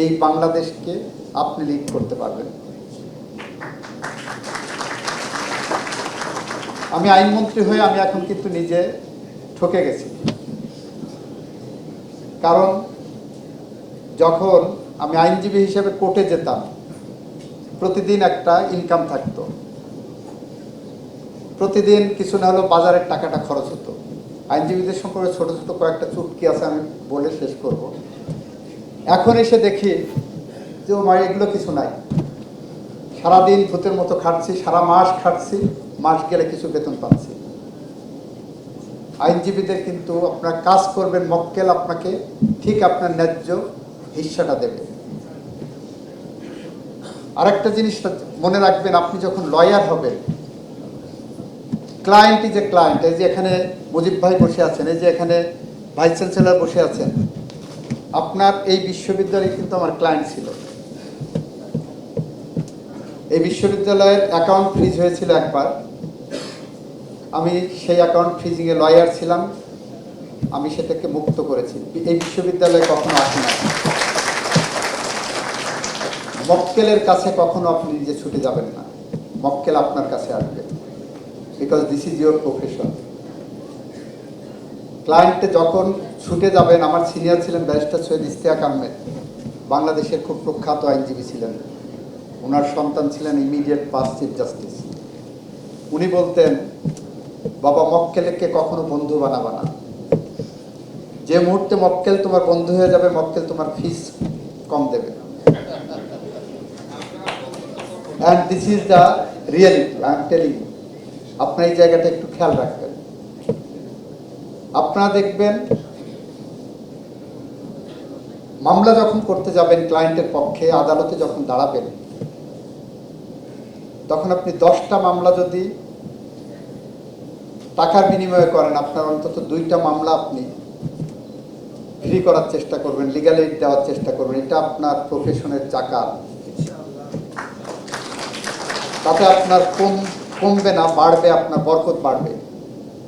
এই বাংলাদেশকে আপনি লিড করতে পারবেন। আমি আইনমন্ত্রী হয়ে আমি এখন কিন্তু নিজে ঠকে গেছি। কারণ যখন আমি আইনজীবী হিসেবে কোর্টে যেতাম, প্রতিদিন একটা ইনকাম থাকতো, প্রতিদিন কিছু না হলেও বাজারের টাকাটা খরচ হতো। আইনজীবীদের সম্পর্কে ছোট ছোট কয়েকটা চুটকি আছে, আমি বলে শেষ করব। এখন এসে দেখি যে এগুলো কিছু নাই। সারাদিন ভূতের মতো খাটছি, সারা মাস খাটছি, মাস গেলে কিছু বেতন পাচ্ছি। আইনজীবীদের কিন্তু আপনার কাজ করবেন, মক্কেল আপনাকে ঠিক আপনার ন্যায্য হিস্সাটা দেবে। আরেকটা জিনিস মনে রাখবেন, আপনি যখন লয়ার হবেন, ক্লায়েন্ট ইজ এ ক্লায়েন্ট। এই যে এখানে মুজিব ভাই বসে আছেন, এই যে এখানে ভাইস চ্যান্সেলর বসে আছেন, আপনার এই বিশ্ববিদ্যালয়ে কিন্তু আমার ক্লায়েন্ট ছিল। এই বিশ্ববিদ্যালয়ের অ্যাকাউন্ট ফ্রিজ হয়েছিল একবার, আমি সেই অ্যাকাউন্ট ফ্রিজিংয়ে লয়ার ছিলাম, আমি সেটাকে মুক্ত করেছি। এই বিশ্ববিদ্যালয়ে কখনো আসি না। মক্কেলের কাছে কখনো আপনি নিজে ছুটে যাবেন না, মক্কেল আপনার কাছে আসবে, because this is your profession. ক্লায়েন্টে যখন ছুটে যাবেন, আমার সিনিয়র ছিলেন ব্যারিস্টার সৈয়দ ইশতিয়াক আহমেদ, বাংলাদেশের খুব প্রখ্যাত আইনজীবী ছিলেন। ওনার সন্তান ছিলেন ইমিডিয়েট পাস্ট চিফ জাস্টিস। উনি বলতেন, বাবা, মক্কেলকে কখনো বন্ধু বানাবা না। যে মুহূর্তে মক্কেল তোমার বন্ধু হয়ে যাবে, মক্কেল তোমার ফিস কম দেবে। And this is the reality, I am telling you. আপনার এই জায়গাটা একটু খেয়াল রাখবেন। আপনারা দেখবেন, মামলা যখন করতে যাবেন ক্লায়েন্টের পক্ষে, আদালতে যখন দাঁড়াবেন, তখন আপনি 10টা মামলা যদি টাকার বিনিময়ে করেন, আপনার অন্তত 2টা মামলা আপনি ফ্রি করার চেষ্টা করবেন, লিগ্যাল এইড দেওয়ার চেষ্টা করবেন। এটা আপনার প্রফেশনের জাকাত। তাতে আপনার কমবে না, বাড়বে, আপনার বরকত বাড়বে।